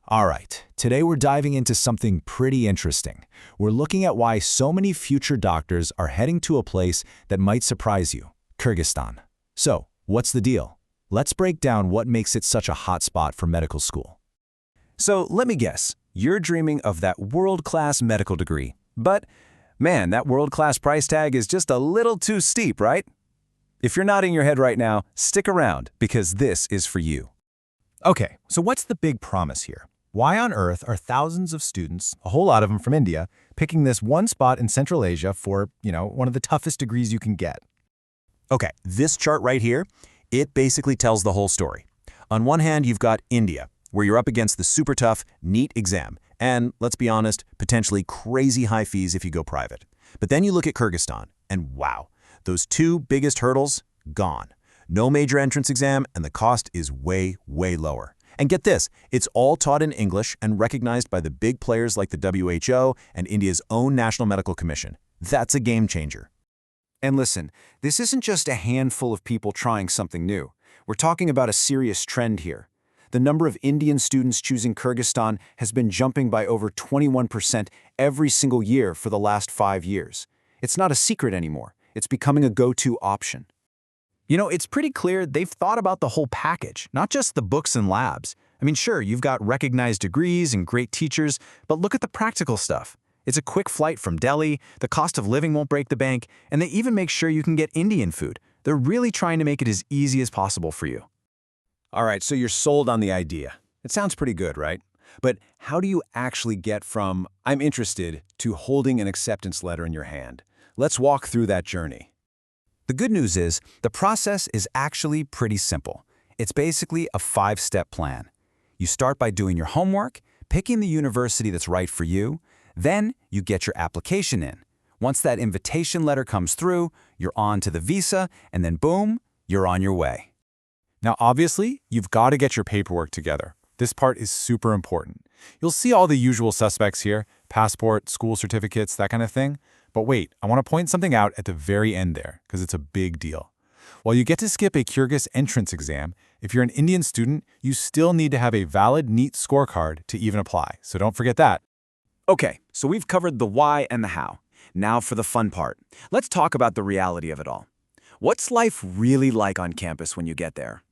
All right, today we're diving into something pretty interesting. We're looking at why so many future doctors are heading to a place that might surprise you, Kyrgyzstan. So, what's the deal? Let's break down what makes it such a hot spot for medical school. So let me guess, you're dreaming of that world-class medical degree. But, man, that world-class price tag is just a little too steep, right? If you're nodding your head right now, stick around, because this is for you. Okay, so what's the big promise here? Why on earth are thousands of students, a whole lot of them from India, picking this one spot in Central Asia for, one of the toughest degrees you can get? Okay, this chart right here, it basically tells the whole story. On one hand, you've got India, where you're up against the super tough NEET exam, and let's be honest, potentially crazy high fees if you go private. But then you look at Kyrgyzstan, and wow, those two biggest hurdles, gone. No major entrance exam, and the cost is way, way lower. And get this, it's all taught in English and recognized by the big players like the WHO and India's own National Medical Commission. That's a game changer. And listen, this isn't just a handful of people trying something new. We're talking about a serious trend here. The number of Indian students choosing Kyrgyzstan has been jumping by over 21% every single year for the last 5 years. It's not a secret anymore. It's becoming a go-to option. It's pretty clear they've thought about the whole package, not just the books and labs. I mean, sure, you've got recognized degrees and great teachers, but look at the practical stuff. It's a quick flight from Delhi, the cost of living won't break the bank, and they even make sure you can get Indian food. They're really trying to make it as easy as possible for you. All right, so you're sold on the idea. It sounds pretty good, right? But how do you actually get from "I'm interested" to holding an acceptance letter in your hand? Let's walk through that journey. The good news is, the process is actually pretty simple. It's basically a 5-step plan. You start by doing your homework, picking the university that's right for you, then you get your application in. Once that invitation letter comes through, you're on to the visa, and then boom, you're on your way. Now, obviously, you've got to get your paperwork together. This part is super important. You'll see all the usual suspects here, passport, school certificates, that kind of thing. But wait, I want to point something out at the very end there, because it's a big deal. While you get to skip a Kyrgyz entrance exam, if you're an Indian student, you still need to have a valid NEET scorecard to even apply, so don't forget that. Okay, so we've covered the why and the how. Now for the fun part. Let's talk about the reality of it all. What's life really like on campus when you get there?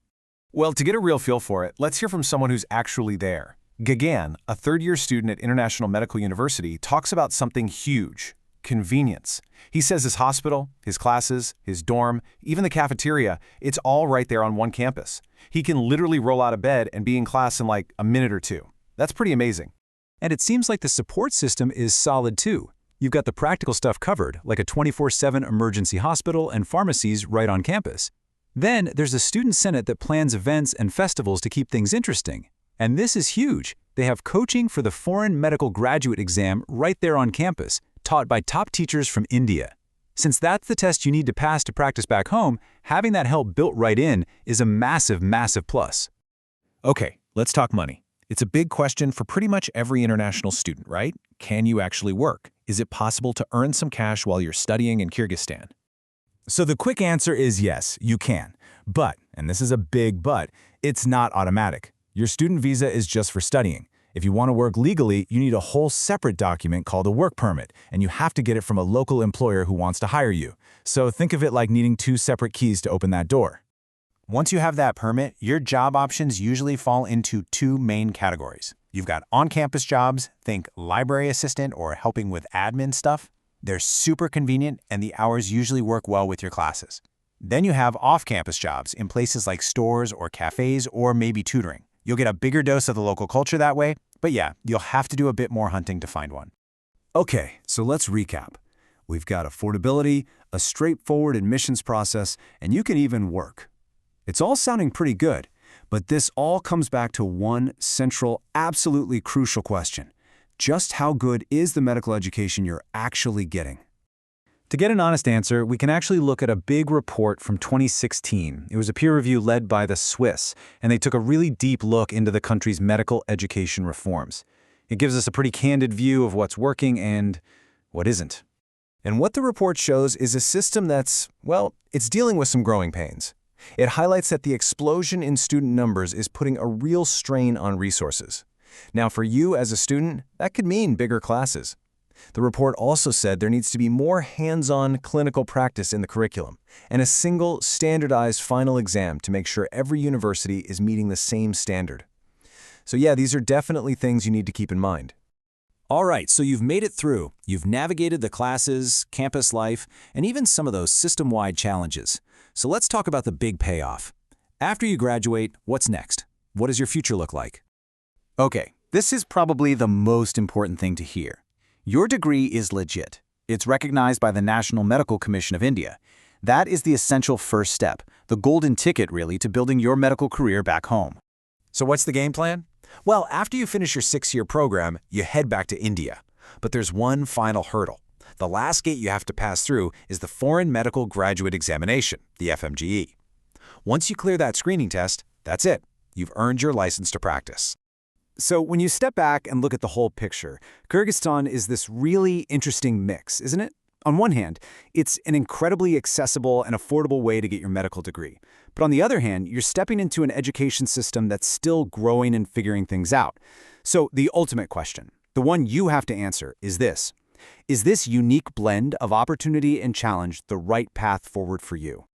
Well, to get a real feel for it, let's hear from someone who's actually there. Gagan, a third-year student at International Medical University, talks about something huge: convenience. He says his hospital, his classes, his dorm, even the cafeteria, it's all right there on one campus. He can literally roll out of bed and be in class in like a minute or two. That's pretty amazing. And it seems like the support system is solid too. You've got the practical stuff covered, like a 24/7 emergency hospital and pharmacies right on campus. Then there's a student senate that plans events and festivals to keep things interesting. And this is huge. They have coaching for the foreign medical graduate exam right there on campus, taught by top teachers from India. Since that's the test you need to pass to practice back home, having that help built right in is a massive, massive plus. Okay, let's talk money. It's a big question for pretty much every international student, right? Can you actually work? Is it possible to earn some cash while you're studying in Kyrgyzstan? So the quick answer is yes, you can. But, and this is a big but, it's not automatic. Your student visa is just for studying. If you want to work legally, you need a whole separate document called a work permit, and you have to get it from a local employer who wants to hire you. So think of it like needing 2 separate keys to open that door. Once you have that permit, your job options usually fall into 2 main categories. You've got on-campus jobs, think library assistant or helping with admin stuff. They're super convenient, and the hours usually work well with your classes. Then you have off-campus jobs in places like stores or cafes or maybe tutoring. You'll get a bigger dose of the local culture that way, but yeah, you'll have to do a bit more hunting to find one. Okay, so let's recap. We've got affordability, a straightforward admissions process, and you can even work. It's all sounding pretty good, but this all comes back to one central, absolutely crucial question. Just how good is the medical education you're actually getting? To get an honest answer, we can actually look at a big report from 2016. It was a peer review led by the Swiss, and they took a really deep look into the country's medical education reforms. It gives us a pretty candid view of what's working and what isn't. And what the report shows is a system that's, well, it's dealing with some growing pains. It highlights that the explosion in student numbers is putting a real strain on resources. Now, for you as a student, that could mean bigger classes. The report also said there needs to be more hands-on clinical practice in the curriculum and a single standardized final exam to make sure every university is meeting the same standard. So yeah, these are definitely things you need to keep in mind. All right, so you've made it through. You've navigated the classes, campus life, and even some of those system-wide challenges. So let's talk about the big payoff. After you graduate, what's next? What does your future look like? Okay, this is probably the most important thing to hear. Your degree is legit. It's recognized by the National Medical Commission of India. That is the essential first step, the golden ticket, really, to building your medical career back home. So what's the game plan? Well, after you finish your 6-year program, you head back to India. But there's one final hurdle. The last gate you have to pass through is the Foreign Medical Graduate Examination, the FMGE. Once you clear that screening test, that's it. You've earned your license to practice. So when you step back and look at the whole picture, Kyrgyzstan is this really interesting mix, isn't it? On one hand, it's an incredibly accessible and affordable way to get your medical degree. But on the other hand, you're stepping into an education system that's still growing and figuring things out. So the ultimate question, the one you have to answer, is this. Is this unique blend of opportunity and challenge the right path forward for you?